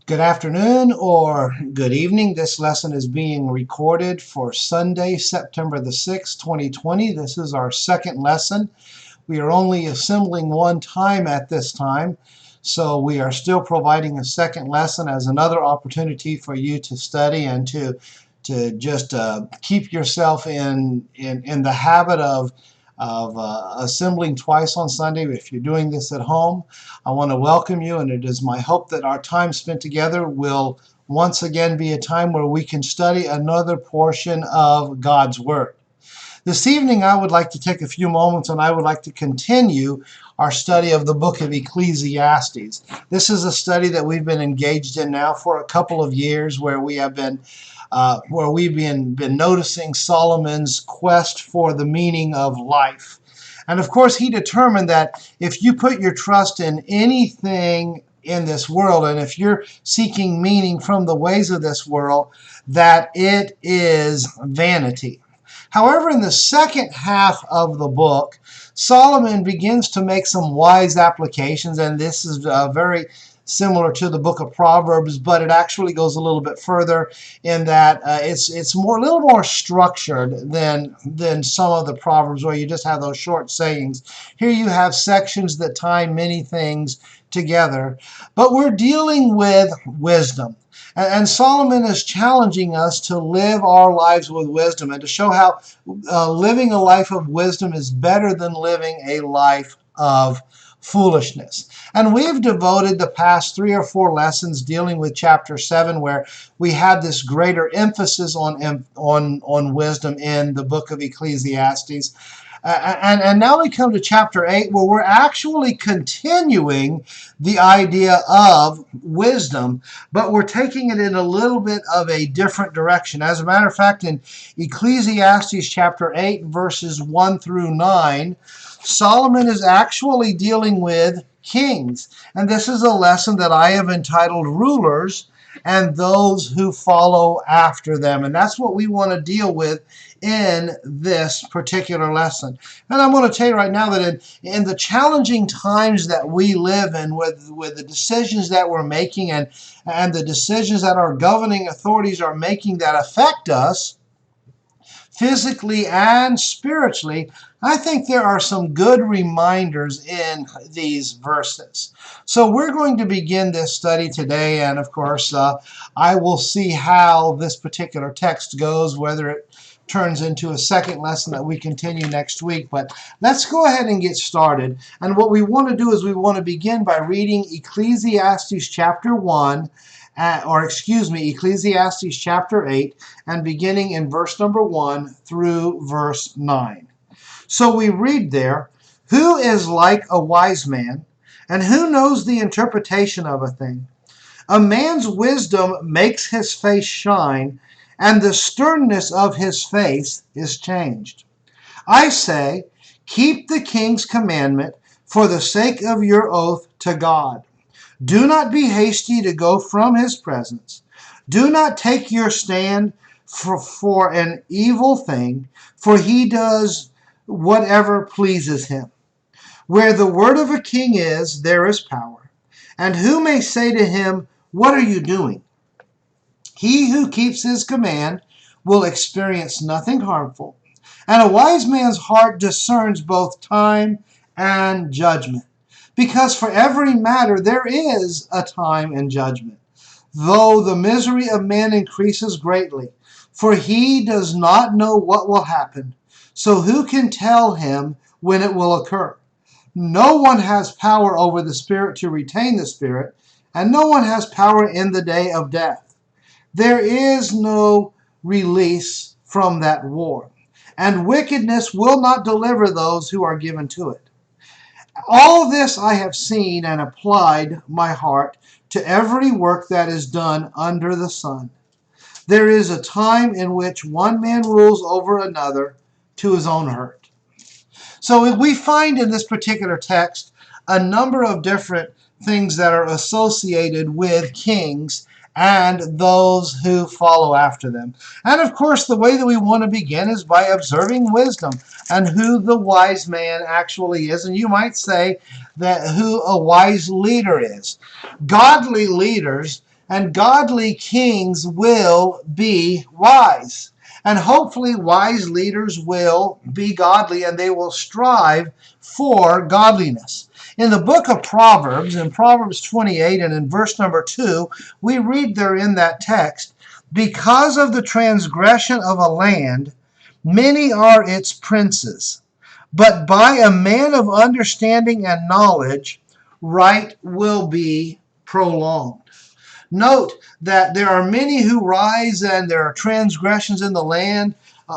Good afternoon or good evening. This lesson is being recorded for Sunday, September the 6th, 2020. This is our second lesson. We are only assembling one time at this time, so we are still providing a second lesson as another opportunity for you to study and to just keep yourself in the habit of assembling twice on Sunday. If you're doing this at home, I want to welcome you, and it is my hope that our time spent together will once again be a time where we can study another portion of God's Word. This evening I would like to take a few moments and I would like to continue our study of the book of Ecclesiastes. This is a study that we've been engaged in now for a couple of years, where we have been we've been noticing Solomon's quest for the meaning of life. And of course, he determined that if you put your trust in anything in this world, and if you're seeking meaning from the ways of this world, that it is vanity. However, in the second half of the book, Solomon begins to make some wise applications, and this is very similar to the book of Proverbs, but it actually goes a little bit further in that it's a little more structured than some of the Proverbs, where you just have those short sayings. Here you have sections that tie many things together, but we're dealing with wisdom. And Solomon is challenging us to live our lives with wisdom and to show how living a life of wisdom is better than living a life of foolishness. And we've devoted the past 3 or 4 lessons dealing with chapter 7, where we had this greater emphasis on wisdom in the book of Ecclesiastes. And now we come to chapter 8, where we're actually continuing the idea of wisdom, but we're taking it in a little bit of a different direction. As a matter of fact, in Ecclesiastes chapter 8, verses 1 through 9, Solomon is actually dealing with kings. And this is a lesson that I have entitled Rulers and Those Who Follow After Them. And that's what we want to deal with in this particular lesson. And I'm going to tell you right now that in the challenging times that we live in, with the decisions that we're making and the decisions that our governing authorities are making that affect us physically and spiritually, I think there are some good reminders in these verses. So we're going to begin this study today, and of course I will see how this particular text goes, whether it turns into a second lesson that we continue next week. But let's go ahead and get started. And what we want to do is we want to begin by reading Ecclesiastes chapter 1, Ecclesiastes chapter 8, and beginning in verse number 1 through verse 9. So we read there, "Who is like a wise man, and who knows the interpretation of a thing? A man's wisdom makes his face shine, and the sternness of his face is changed. I say, keep the king's commandment for the sake of your oath to God. Do not be hasty to go from his presence. Do not take your stand for an evil thing, for he does whatever pleases him. Where the word of a king is, there is power. And who may say to him, what are you doing? He who keeps his command will experience nothing harmful. And a wise man's heart discerns both time and judgment. Because for every matter there is a time and judgment. Though the misery of man increases greatly, for he does not know what will happen. So who can tell him when it will occur? No one has power over the spirit to retain the spirit, and no one has power in the day of death. There is no release from that war, and wickedness will not deliver those who are given to it. All this I have seen and applied my heart to every work that is done under the sun. There is a time in which one man rules over another to his own hurt." So we find in this particular text a number of different things that are associated with kings and those who follow after them. And of course, the way that we want to begin is by observing wisdom and who the wise man actually is. And you might say that who a wise leader is. Godly leaders And godly kings will be wise. And hopefully wise leaders will be godly and they will strive for godliness. In the book of Proverbs, in Proverbs 28 and in verse number 2, we read there in that text, because of the transgression of a land, many are its princes. But by a man of understanding and knowledge, right will be prolonged. Note that there are many who rise and there are transgressions in the land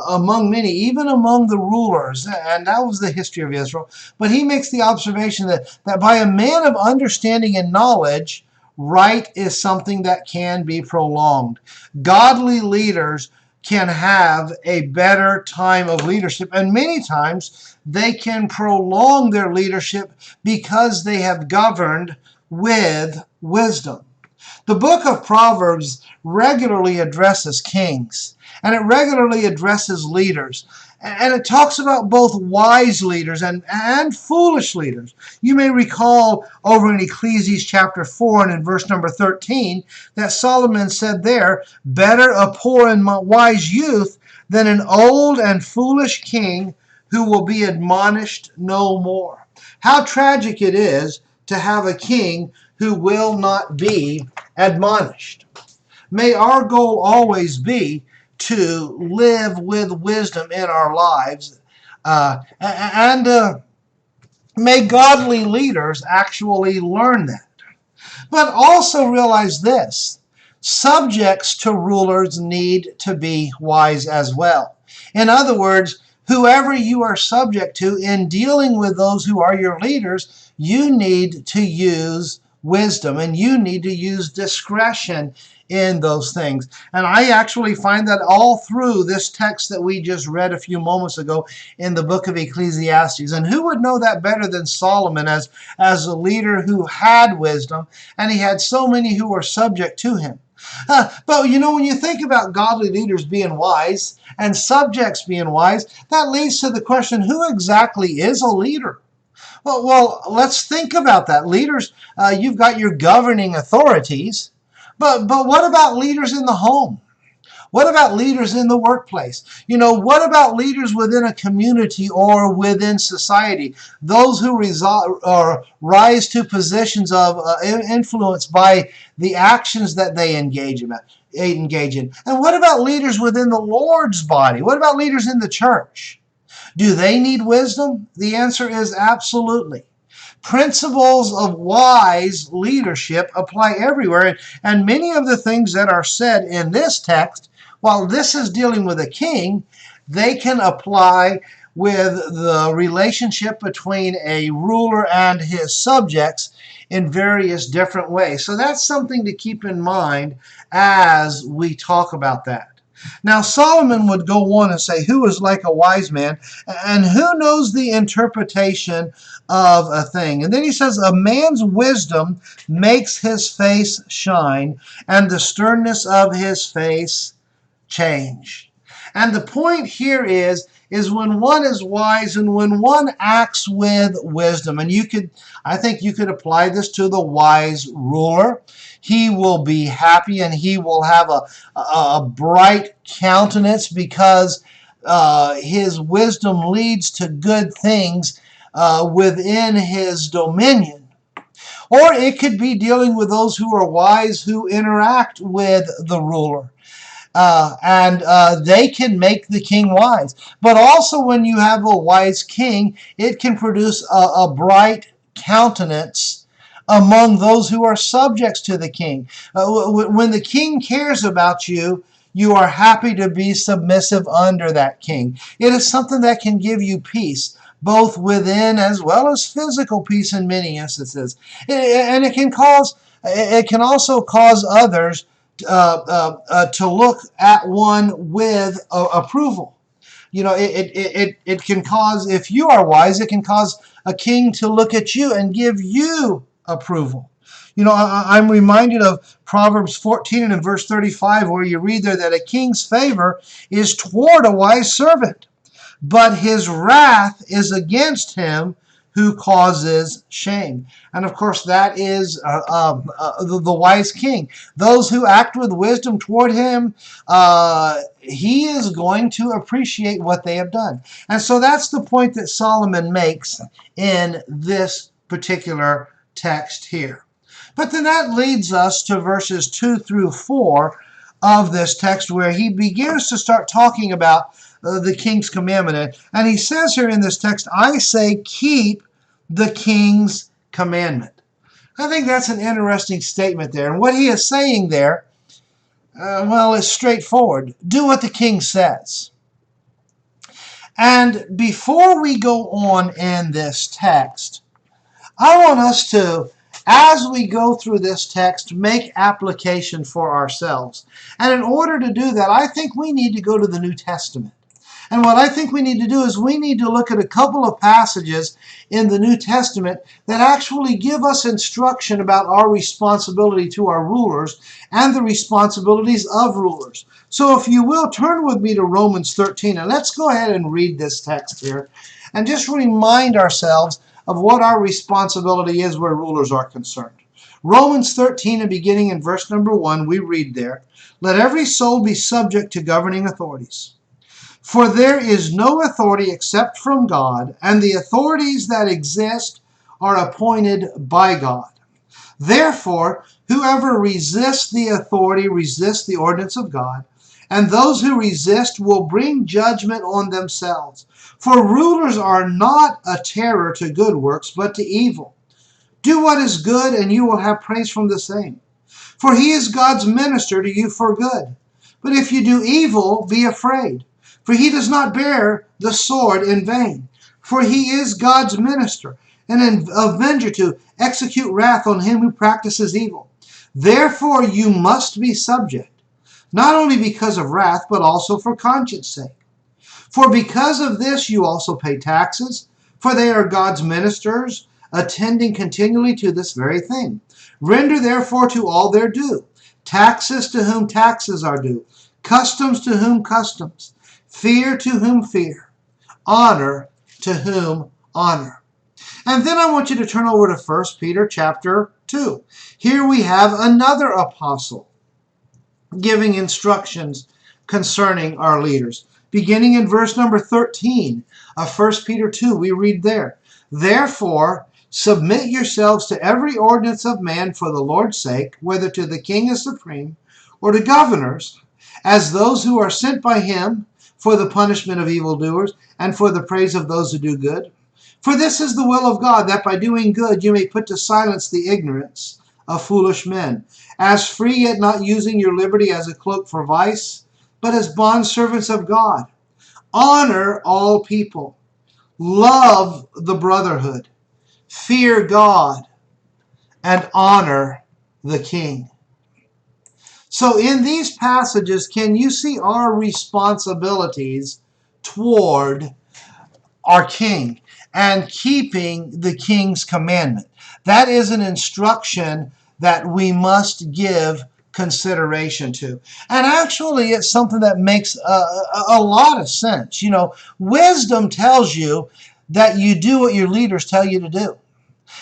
among many, even among the rulers. And that was the history of Israel. But he makes the observation that by a man of understanding and knowledge, right is something that can be prolonged. Godly leaders can have a better time of leadership, and many times they can prolong their leadership because they have governed with wisdom. The book of Proverbs regularly addresses kings, and it regularly addresses leaders. And it talks about both wise leaders and foolish leaders. You may recall over in Ecclesiastes chapter 4 and in verse number 13 that Solomon said there, better a poor and wise youth than an old and foolish king who will be admonished no more. How tragic it is to have a king who will not be admonished. May our goal always be to live with wisdom in our lives, and may godly leaders actually learn that. But also realize this, subjects to rulers need to be wise as well. In other words, whoever you are subject to in dealing with those who are your leaders, you need to use wisdom and you need to use discretion in those things. And I actually find that all through this text that we just read a few moments ago in the book of Ecclesiastes. And who would know that better than Solomon as a leader who had wisdom, and he had so many who were subject to him. But you know, when you think about godly leaders being wise and subjects being wise, that leads to the question, who exactly is a leader? Well, let's think about that. Leaders, you've got your governing authorities, but what about leaders in the home? What about leaders in the workplace? You know, what about leaders within a community or within society? Those who rise to positions of influence by the actions that they engage in. And what about leaders within the Lord's body? What about leaders in the church? Do they need wisdom? The answer is absolutely. Principles of wise leadership apply everywhere, and many of the things that are said in this text, while this is dealing with a king, they can apply with the relationship between a ruler and his subjects in various different ways. So that's something to keep in mind as we talk about that. Now Solomon would go on and say, who is like a wise man, and who knows the interpretation of a thing? And then he says, a man's wisdom makes his face shine, and the sternness of his face change. And the point here is when one is wise and when one acts with wisdom, and I think you could apply this to the wise ruler. He will be happy and he will have a bright countenance because his wisdom leads to good things within his dominion. Or it could be dealing with those who are wise who interact with the ruler. And they can make the king wise. But also when you have a wise king, it can produce a bright countenance among those who are subjects to the king. When the king cares about you, you are happy to be submissive under that king. It is something that can give you peace, both within as well as physical peace in many instances. And it can also cause others to look at one with approval. You know, it can cause, if you are wise, it can cause a king to look at you and give you approval. You know, I'm reminded of Proverbs 14 and in verse 35 where you read there that a king's favor is toward a wise servant, but his wrath is against him who causes shame. And of course, that is the wise king. Those who act with wisdom toward him, he is going to appreciate what they have done. And so that's the point that Solomon makes in this particular text here. But then that leads us to verses 2 through 4 of this text, where he begins to start talking about the king's commandment. And he says here in this text, I say, keep the king's commandment. I think that's an interesting statement there. And what he is saying there, well, is straightforward. Do what the king says. And before we go on in this text, I want us to, as we go through this text, make application for ourselves. And in order to do that, I think we need to go to the New Testament. And what I think we need to do is we need to look at a couple of passages in the New Testament that actually give us instruction about our responsibility to our rulers and the responsibilities of rulers. So if you will, turn with me to Romans 13, and let's go ahead and read this text here and just remind ourselves of what our responsibility is where rulers are concerned. Romans 13, and beginning in verse number 1, we read there, let every soul be subject to governing authorities. For there is no authority except from God, and the authorities that exist are appointed by God. Therefore, whoever resists the authority resists the ordinance of God, and those who resist will bring judgment on themselves. For rulers are not a terror to good works, but to evil. Do what is good, and you will have praise from the same. For he is God's minister to you for good. But if you do evil, be afraid. For he does not bear the sword in vain. For he is God's minister, and an avenger to execute wrath on him who practices evil. Therefore you must be subject, not only because of wrath, but also for conscience sake. For because of this you also pay taxes, for they are God's ministers, attending continually to this very thing. Render therefore to all their due, taxes to whom taxes are due, customs to whom customs, fear to whom fear, honor to whom honor. And then I want you to turn over to 1 Peter chapter 2. Here we have another apostle giving instructions concerning our leaders. Beginning in verse number 13 of 1 Peter 2, we read there, therefore, submit yourselves to every ordinance of man for the Lord's sake, whether to the king as supreme, or to governors, as those who are sent by him, for the punishment of evildoers, and for the praise of those who do good. For this is the will of God, that by doing good you may put to silence the ignorance of foolish men. As free, yet not using your liberty as a cloak for vice, but as bondservants of God. Honor all people. Love the brotherhood. Fear God, and honor the king. So in these passages, can you see our responsibilities toward our king and keeping the king's commandment? That is an instruction that we must give consideration to. And actually, it's something that makes a lot of sense. You know, wisdom tells you that you do what your leaders tell you to do.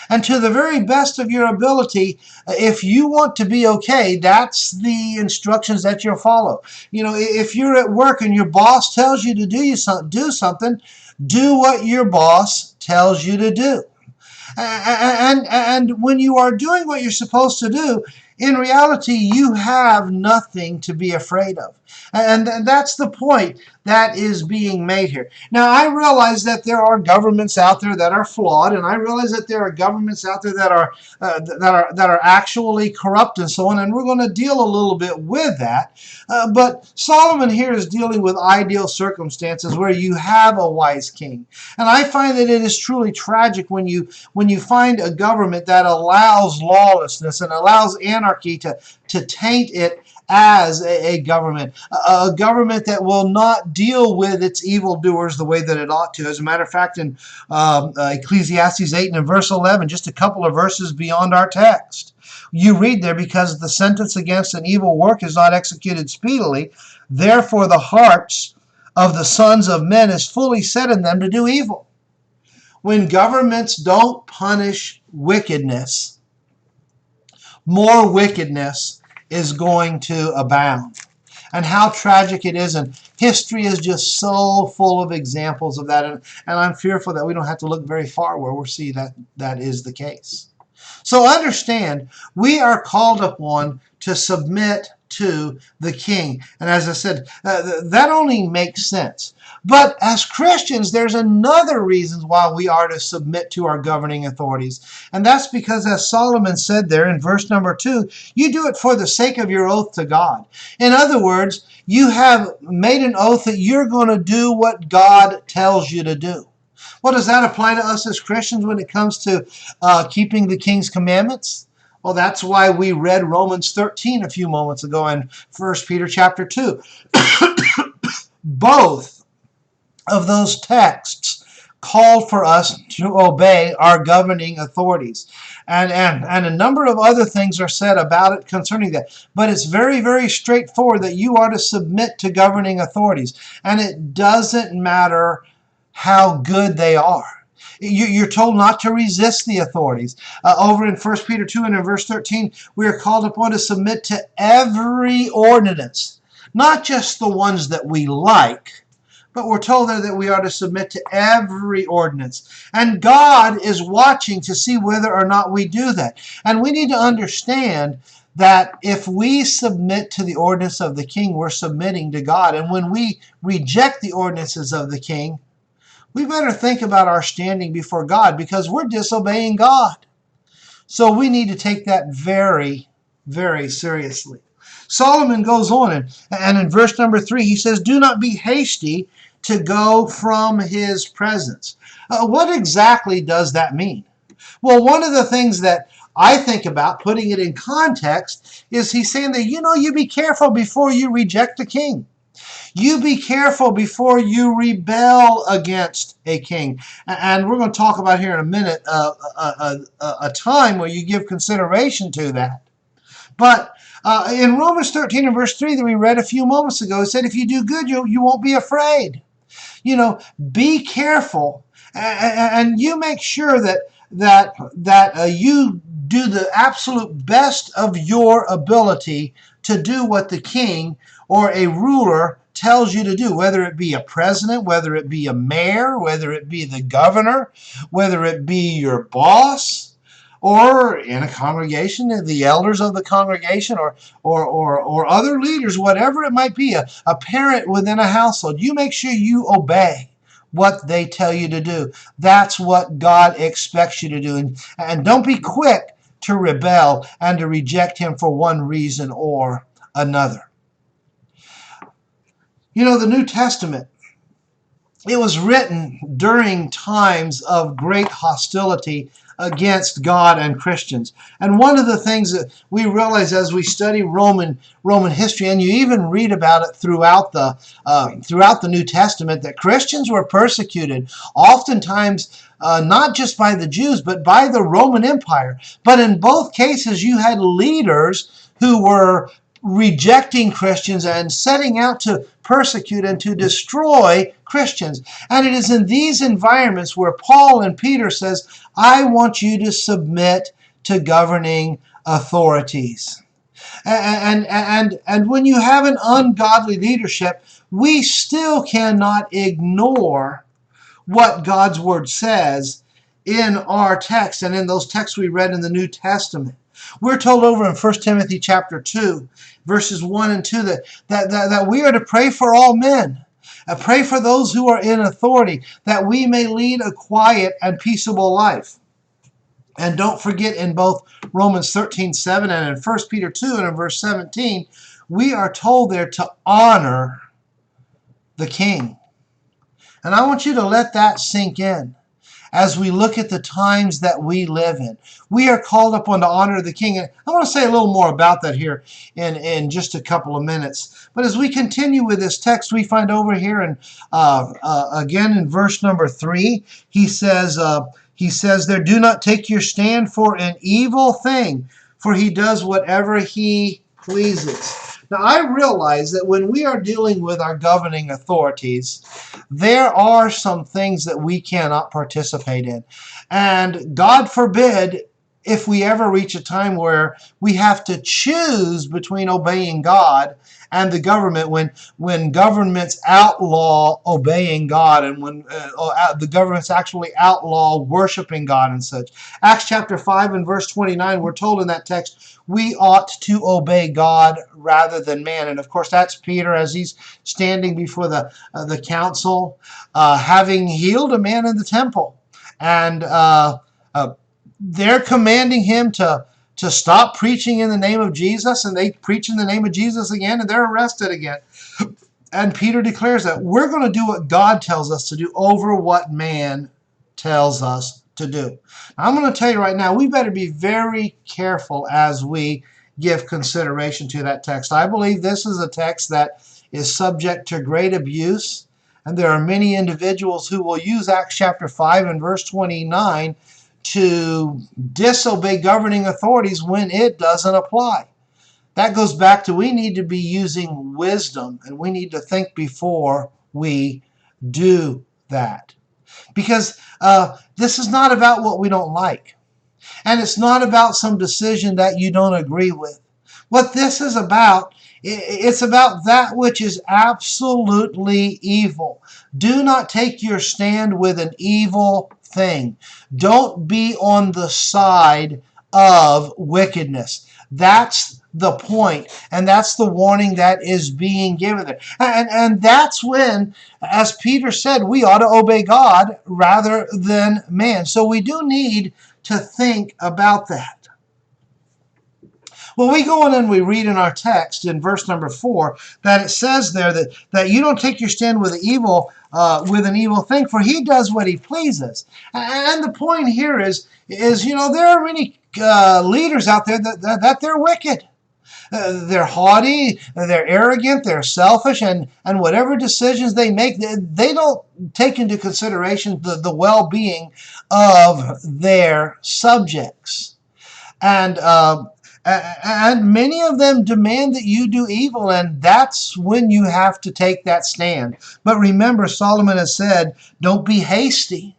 And to the very best of your ability, if you want to be okay, that's the instructions that you'll follow. You know, if you're at work and your boss tells you to do something, do what your boss tells you to do. And when you are doing what you're supposed to do, in reality, you have nothing to be afraid of. And that's the point that is being made here. Now, I realize that there are governments out there that are flawed, and I realize that there are governments out there that are actually corrupt and so on, and we're going to deal a little bit with that. But Solomon here is dealing with ideal circumstances where you have a wise king. And I find that it is truly tragic when you find a government that allows lawlessness and allows anarchy to taint it as a government that will not deal with its evildoers the way that it ought to. As a matter of fact, in Ecclesiastes 8 and in verse 11, just a couple of verses beyond our text, you read there, because the sentence against an evil work is not executed speedily, therefore the hearts of the sons of men is fully set in them to do evil. When governments don't punish wickedness, more wickedness is going to abound. And how tragic it is. And history is just so full of examples of that. And I'm fearful that we don't have to look very far where we'll see that that is the case. So understand, we are called upon to submit to the king. And as I said, that only makes sense. But as Christians, there's another reason why we are to submit to our governing authorities. And that's because, as Solomon said there in verse number 2, you do it for the sake of your oath to God. In other words, you have made an oath that you're going to do what God tells you to do. Well, does that apply to us as Christians when it comes to keeping the king's commandments? Well, that's why we read Romans 13 a few moments ago and 1 Peter chapter 2. Both of those texts called for us to obey our governing authorities. And a number of other things are said about it concerning that. But it's very, very straightforward that you are to submit to governing authorities. And it doesn't matter how good they are. You're told not to resist the authorities. Over in 1 Peter 2 and in verse 13, we are called upon to submit to every ordinance, not just the ones that we like, but we're told there that we are to submit to every ordinance. And God is watching to see whether or not we do that. And we need to understand that if we submit to the ordinance of the king, we're submitting to God. And when we reject the ordinances of the king, we better think about our standing before God, because we're disobeying God. So we need to take that very, very seriously. Solomon goes on, and in verse number 3, he says, do not be hasty to go from his presence. What exactly does that mean? Well, one of the things that I think about, putting it in context, is he's saying that, you be careful before you reject the king. You be careful before you rebel against a king. And we're going to talk about here in a minute a time where you give consideration to that. But in Romans 13 and verse 3 that we read a few moments ago, it said, if you do good, you won't be afraid. Be careful, and you make sure that you do the absolute best of your ability to do what the king or a ruler tells you to do, whether it be a president, whether it be a mayor, whether it be the governor, whether it be your boss, or in a congregation, the elders of the congregation, or other leaders, whatever it might be, a parent within a household. You make sure you obey what they tell you to do. That's what God expects you to do. And don't be quick to rebel and to reject him for one reason or another. The New Testament, it was written during times of great hostility against God and Christians. And one of the things that we realize as we study Roman history, and you even read about it throughout the New Testament, that Christians were persecuted, oftentimes not just by the Jews, but by the Roman Empire. But in both cases, you had leaders who were rejecting Christians and setting out to persecute and to destroy Christians. And it is in these environments where Paul and Peter says, I want you to submit to governing authorities. And when you have an ungodly leadership, we still cannot ignore what God's word says in our text and in those texts we read in the New Testament. We're told over in 1 Timothy chapter 2, verses 1 and 2, that we are to pray for all men. Pray for those who are in authority, that we may lead a quiet and peaceable life. And don't forget, in both Romans 13:7 and in 1 Peter 2 and in verse 17, we are told there to honor the king. And I want you to let that sink in as we look at the times that we live in. We are called upon to honor the king. And I want to say a little more about that here in just a couple of minutes. But as we continue with this text, we find over here in again in verse number 3, he says there, do not take your stand for an evil thing, for he does whatever he pleases. Now, I realize that when we are dealing with our governing authorities, there are some things that we cannot participate in. And God forbid if we ever reach a time where we have to choose between obeying God and the government, when governments outlaw obeying God, and when the governments actually outlaw worshiping God and such. Acts chapter 5 and verse 29, we're told in that text, we ought to obey God rather than man. And of course, that's Peter as he's standing before the council, having healed a man in the temple. And they're commanding him to stop preaching in the name of Jesus, and they preach in the name of Jesus again, and they're arrested again. And Peter declares that we're going to do what God tells us to do over what man tells us to do. Now, I'm going to tell you right now, we better be very careful as we give consideration to that text. I believe this is a text that is subject to great abuse, and there are many individuals who will use Acts chapter 5 and verse 29 to disobey governing authorities when it doesn't apply. That goes back to we need to be using wisdom, and we need to think before we do that. Because this is not about what we don't like. And it's not about some decision that you don't agree with. What this is about, it's about that which is absolutely evil. Do not take your stand with an evil thing. Don't be on the side of wickedness. That's the point, and that's the warning that is being given there. And that's when, as Peter said, we ought to obey God rather than man. So we do need to think about that. Well, we go on and we read in our text in verse number 4 that it says there that you don't take your stand with an evil thing, for he does what he pleases. And the point here is there are many leaders out there that they're wicked. They're haughty, they're arrogant, they're selfish, and whatever decisions they make, they don't take into consideration the well-being of their subjects. And many of them demand that you do evil, and that's when you have to take that stand. But remember, Solomon has said, don't be hasty.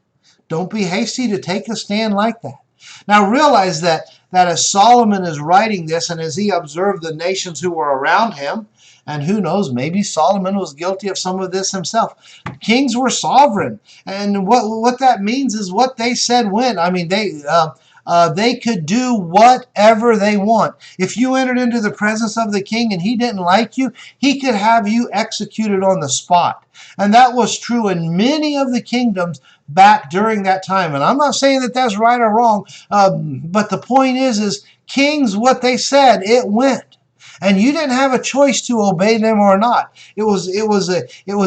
Don't be hasty to take a stand like that. Now realize that as Solomon is writing this, and as he observed the nations who were around him, and who knows, maybe Solomon was guilty of some of this himself. Kings were sovereign, and what that means is what they said went. I mean, they could do whatever they want. If you entered into the presence of the king and he didn't like you, he could have you executed on the spot. And that was true in many of the kingdoms back during that time. And I'm not saying that that's right or wrong, but the point is kings, what they said, it went. And you didn't have a choice to obey them or not. It was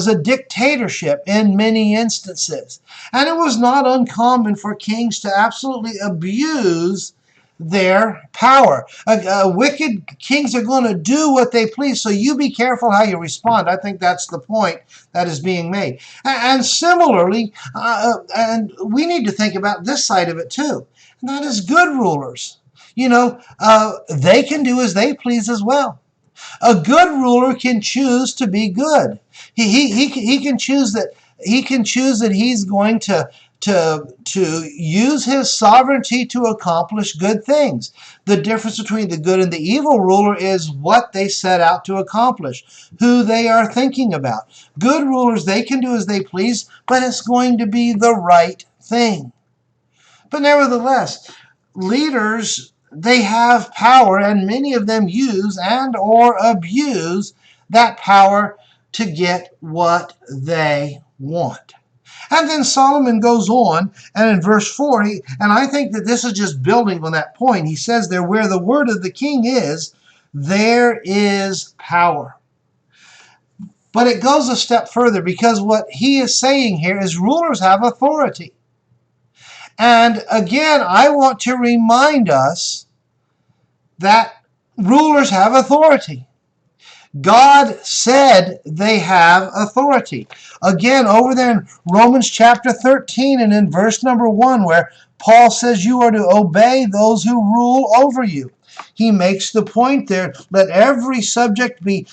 a dictatorship in many instances. And it was not uncommon for kings to absolutely abuse their power. Wicked kings are going to do what they please, so you be careful how you respond. I think that's the point that is being made. And similarly, and we need to think about this side of it too, and that is good rulers. They can do as they please as well. A good ruler can choose to be good. He can choose that he's going to use his sovereignty to accomplish good things. The difference between the good and the evil ruler is what they set out to accomplish, who they are thinking about. Good rulers, they can do as they please, but it's going to be the right thing. But nevertheless, leaders, they have power, and many of them use and or abuse that power to get what they want. And then Solomon goes on, and in verse 4, and I think that this is just building on that point, he says there, where the word of the king is, there is power. But it goes a step further, because what he is saying here is rulers have authority. And again, I want to remind us that rulers have authority. God said they have authority. Again, over there in Romans chapter 13 and in verse number 1, where Paul says you are to obey those who rule over you. He makes the point there, let every soul be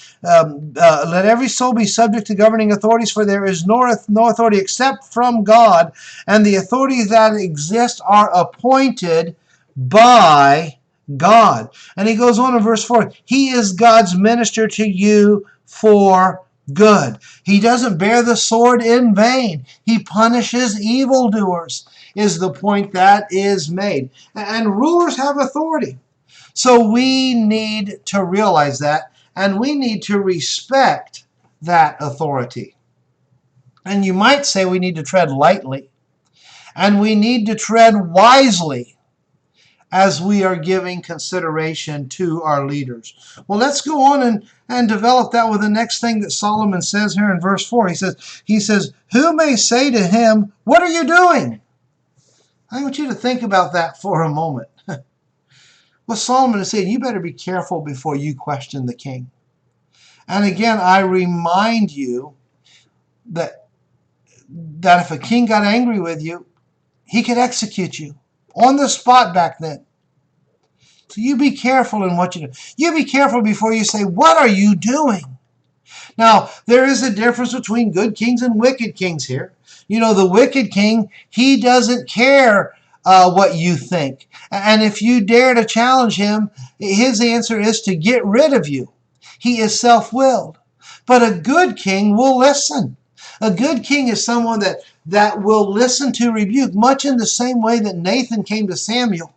subject to governing authorities, for there is no authority except from God, and the authorities that exist are appointed by God. And he goes on in verse 4, he is God's minister to you for good. He doesn't bear the sword in vain. He punishes evildoers, is the point that is made. And rulers have authority. So we need to realize that, and we need to respect that authority. And you might say we need to tread lightly, and we need to tread wisely as we are giving consideration to our leaders. Well, let's go on and develop that with the next thing that Solomon says here in verse 4. He says, who may say to him, what are you doing? I want you to think about that for a moment. What Solomon is saying, you better be careful before you question the king. And again, I remind you that if a king got angry with you, he could execute you on the spot back then. So you be careful in what you do. You be careful before you say, what are you doing? Now, there is a difference between good kings and wicked kings here. You know, the wicked king, he doesn't care what you think. And if you dare to challenge him, his answer is to get rid of you. He is self-willed. But a good king will listen. A good king is someone that will listen to rebuke, much in the same way that Nathan came to Samuel,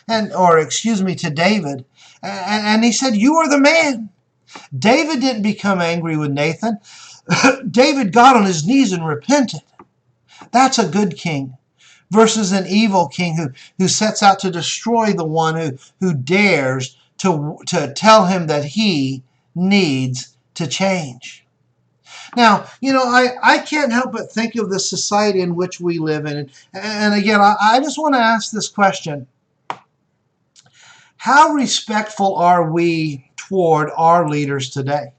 to David. And he said, you are the man. David didn't become angry with Nathan. David got on his knees and repented. That's a good king versus an evil king who sets out to destroy the one who dares to tell him that he needs to change. Now, you know, I can't help but think of the society in which we live in. And again, I just want to ask this question. How respectful are we toward our leaders today?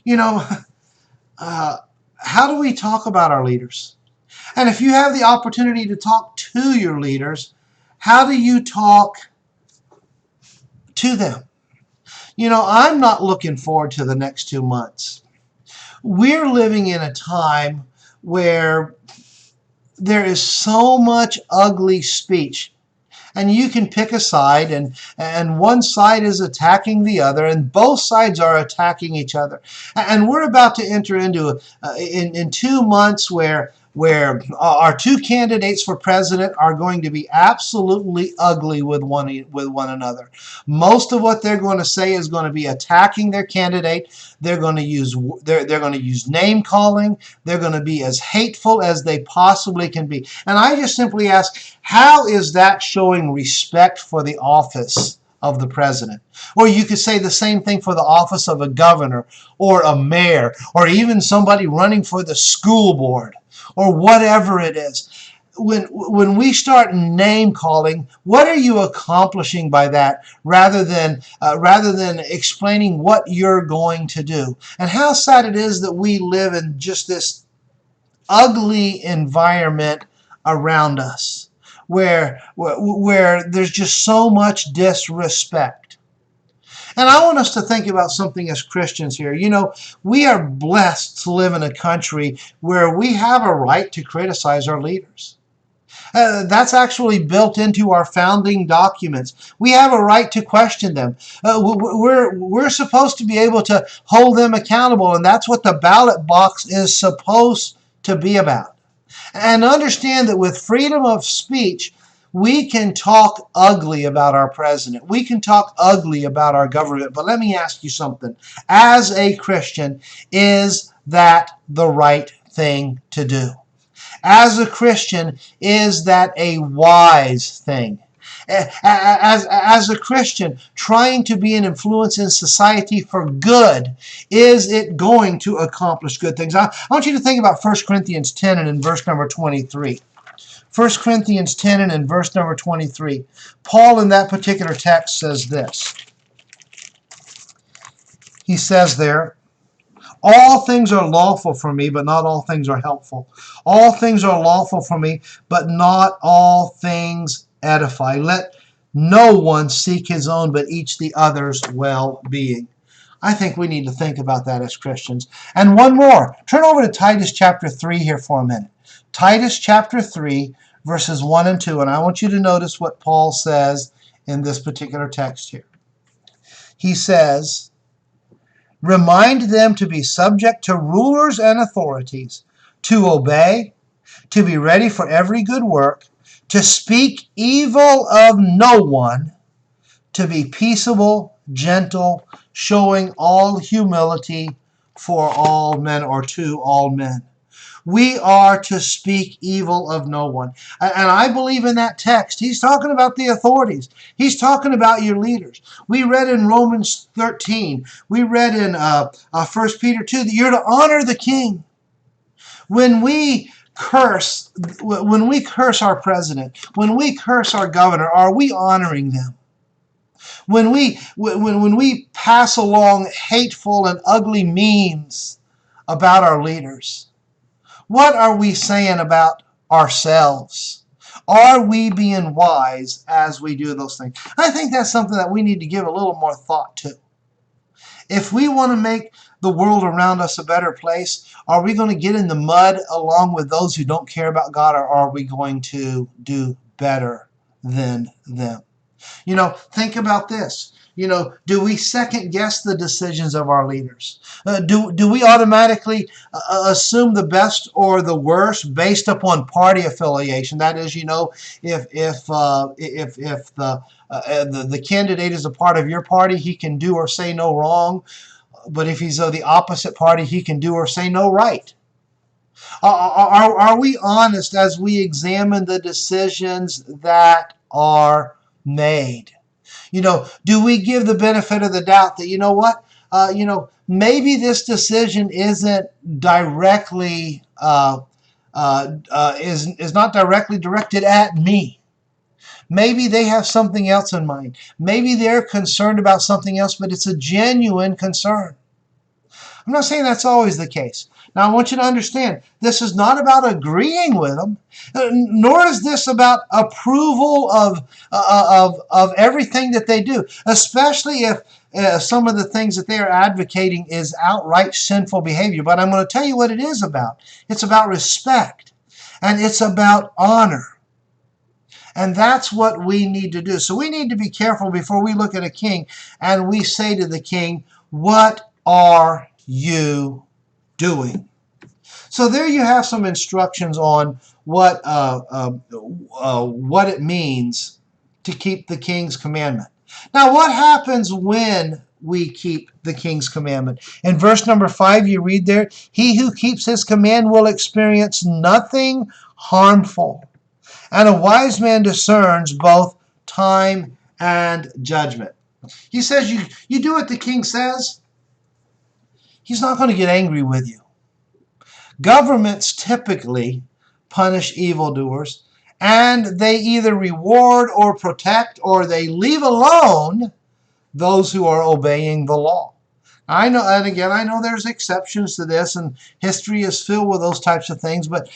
You know, how do we talk about our leaders? And if you have the opportunity to talk to your leaders, how do you talk to them? You know, I'm not looking forward to the next 2 months. We're living in a time where there is so much ugly speech. And you can pick a side, and one side is attacking the other, and both sides are attacking each other. And we're about to enter into in 2 months where our two candidates for president are going to be absolutely ugly with one another. Most of what they're going to say is going to be attacking their candidate. They're going to use name calling. They're going to be as hateful as they possibly can be. And I just simply ask, how is that showing respect for the office of the president? Or you could say the same thing for the office of a governor or a mayor or even somebody running for the school board or whatever it is. When we start name calling, what are you accomplishing by that rather than explaining what you're going to do? And how sad it is that we live in just this ugly environment around us where there's just so much disrespect. And I want us to think about something as Christians here. You know, we are blessed to live in a country where we have a right to criticize our leaders. That's actually built into our founding documents. We have a right to question them. We're supposed to be able to hold them accountable, and that's what the ballot box is supposed to be about. And understand that with freedom of speech, we can talk ugly about our president. We can talk ugly about our government. But let me ask you something. As a Christian, is that the right thing to do? As a Christian, is that a wise thing? As a Christian, trying to be an influence in society for good, is it going to accomplish good things? I want you to think about 1 Corinthians 10 and in verse number 23. 1 Corinthians 10 and in verse number 23. Paul in that particular text says this. He says there, all things are lawful for me, but not all things are helpful. All things are lawful for me, but not all things edify. Let No one seek his own, but each the other's well-being. I think we need to think about that as Christians. And one more. Turn over to Titus chapter 3 here for a minute. Titus chapter 3, verses 1 and 2. And I want you to notice what Paul says in this particular text here. He says, remind them to be subject to rulers and authorities, to obey, to be ready for every good work, to speak evil of no one, to be peaceable, gentle, showing all humility for all men, or to all men. We are to speak evil of no one. And I believe in that text, he's talking about the authorities. He's talking about your leaders. We read in Romans 13. We read in 1 Peter 2 that you're to honor the king. When we curse our president, when we curse our governor, are we honoring them? When we pass along hateful and ugly memes about our leaders, what are we saying about ourselves? Are we being wise as we do those things? I think that's something that we need to give a little more thought to. If we want to make the world around us a better place, are we going to get in the mud along with those who don't care about God, or are we going to do better than them? You know, think about this. You know, do we second guess the decisions of our leaders? Do we automatically assume the best or the worst based upon party affiliation? That is, you know, if the candidate is a part of your party, he can do or say no wrong. But if he's of the opposite party, he can do or say no right. Are we honest as we examine the decisions that are made? You know, do we give the benefit of the doubt that, you know what, maybe this decision isn't directly is not directly directed at me. Maybe they have something else in mind. Maybe they're concerned about something else, but it's a genuine concern. I'm not saying that's always the case. Now, I want you to understand, this is not about agreeing with them, nor is this about approval of everything that they do, especially if some of the things that they are advocating is outright sinful behavior. But I'm going to tell you what it is about. It's about respect, and it's about honor. And that's what we need to do. So we need to be careful before we look at a king and we say to the king, what are you doing? So there you have some instructions on what it means to keep the king's commandment. Now, what happens when we keep the king's commandment? In verse number 5, you read there, he who keeps his command will experience nothing harmful. And a wise man discerns both time and judgment. He says you do what the king says, he's not going to get angry with you. Governments typically punish evildoers, and they either reward or protect, or they leave alone those who are obeying the law. I know, and again, I know there's exceptions to this, and history is filled with those types of things, but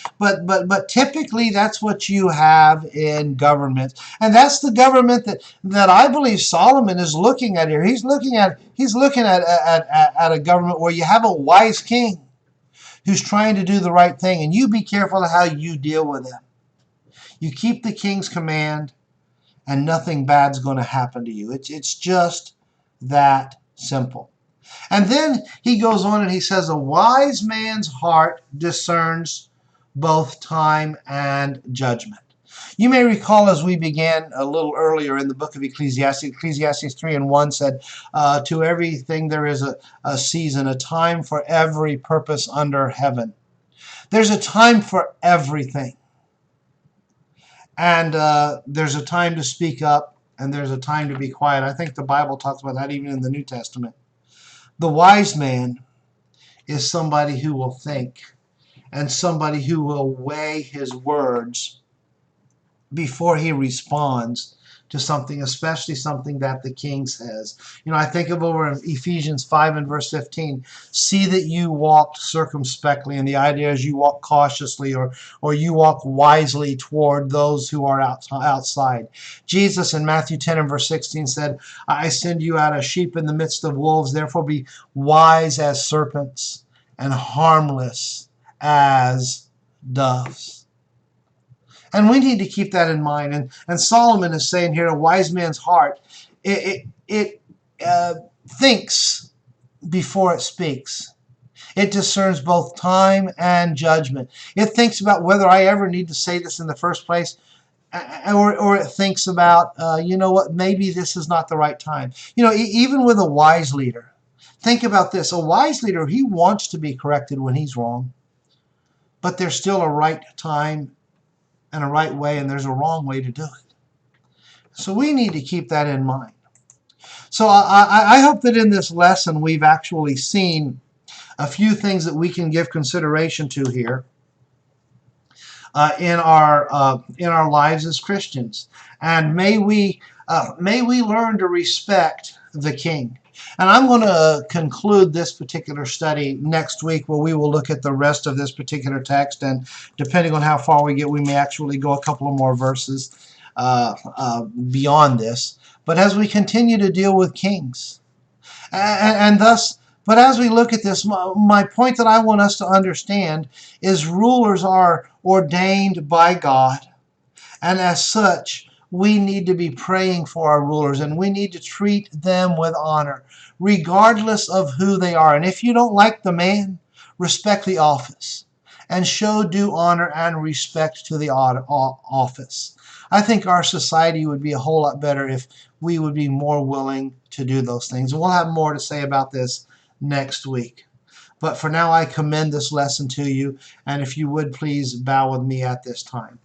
typically that's what you have in government. And that's the government that I believe Solomon is looking at here. He's looking at a government where you have a wise king who's trying to do the right thing, and you be careful of how you deal with them. You keep the king's command, and nothing bad's going to happen to you. It's just that simple. And then he goes on and he says, a wise man's heart discerns both time and judgment. You may recall as we began a little earlier in the book of Ecclesiastes, Ecclesiastes 3:1 said, to everything there is a season, a time for every purpose under heaven. There's a time for everything. And there's a time to speak up, and there's a time to be quiet. I think the Bible talks about that even in the New Testament. The wise man is somebody who will think, and somebody who will weigh his words before he responds to something, especially something that the king says. I think of over in Ephesians 5 and verse 15, see that you walk circumspectly, and the idea is you walk cautiously, or you walk wisely toward those who are outside. Jesus in Matthew 10 and verse 16 said, I send you out as sheep in the midst of wolves, therefore be wise as serpents and harmless as doves. And we need to keep that in mind. And Solomon is saying here, a wise man's heart, it thinks before it speaks. It discerns both time and judgment. It thinks about whether I ever need to say this in the first place, or it thinks about, you know what, maybe this is not the right time. Even with a wise leader, think about this. A wise leader, he wants to be corrected when he's wrong, but there's still a right time and a right way, and there's a wrong way to do it. So we need to keep that in mind. So I hope that in this lesson we've actually seen a few things that we can give consideration to here in our lives as Christians, and may we learn to respect the King. And I'm going to conclude this particular study next week, where we will look at the rest of this particular text, and depending on how far we get, we may actually go a couple of more verses beyond this. But as we continue to deal with kings, and thus, but as we look at this, my point that I want us to understand is rulers are ordained by God, and as such, we need to be praying for our rulers, and we need to treat them with honor, regardless of who they are. And if you don't like the man, respect the office, and show due honor and respect to the office. I think our society would be a whole lot better if we would be more willing to do those things. And we'll have more to say about this next week. But for now, I commend this lesson to you, and if you would please bow with me at this time.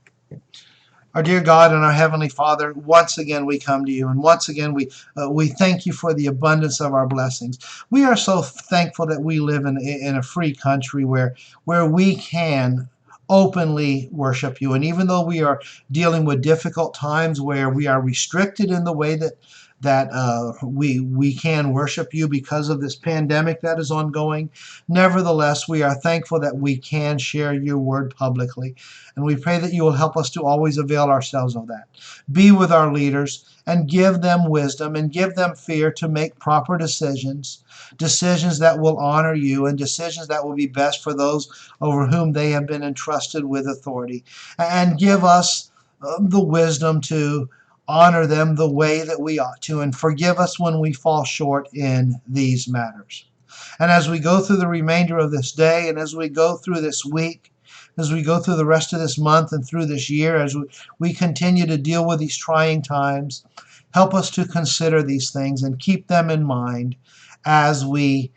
Our dear God and our Heavenly Father, once again we come to you, and once again we thank you for the abundance of our blessings. We are so thankful that we live in a free country where we can openly worship you. And even though we are dealing with difficult times where we are restricted in the way that we can worship you because of this pandemic that is ongoing, nevertheless, we are thankful that we can share your word publicly. And we pray that you will help us to always avail ourselves of that. Be with our leaders and give them wisdom and give them fear to make proper decisions that will honor you, and decisions that will be best for those over whom they have been entrusted with authority. And give us the wisdom to honor them the way that we ought to, and forgive us when we fall short in these matters. And as we go through the remainder of this day, and as we go through this week, as we go through the rest of this month and through this year, as we continue to deal with these trying times, help us to consider these things and keep them in mind as we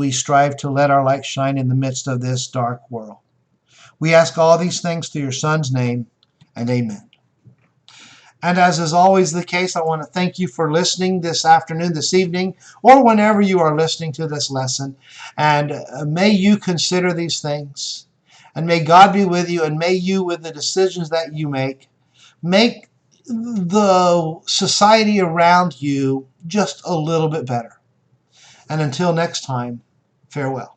strive to let our light shine in the midst of this dark world. We ask all these things through your Son's name, and amen. And as is always the case, I want to thank you for listening this afternoon, this evening, or whenever you are listening to this lesson. And may you consider these things. And may God be with you, and may you, with the decisions that you make the society around you just a little bit better. And until next time, farewell.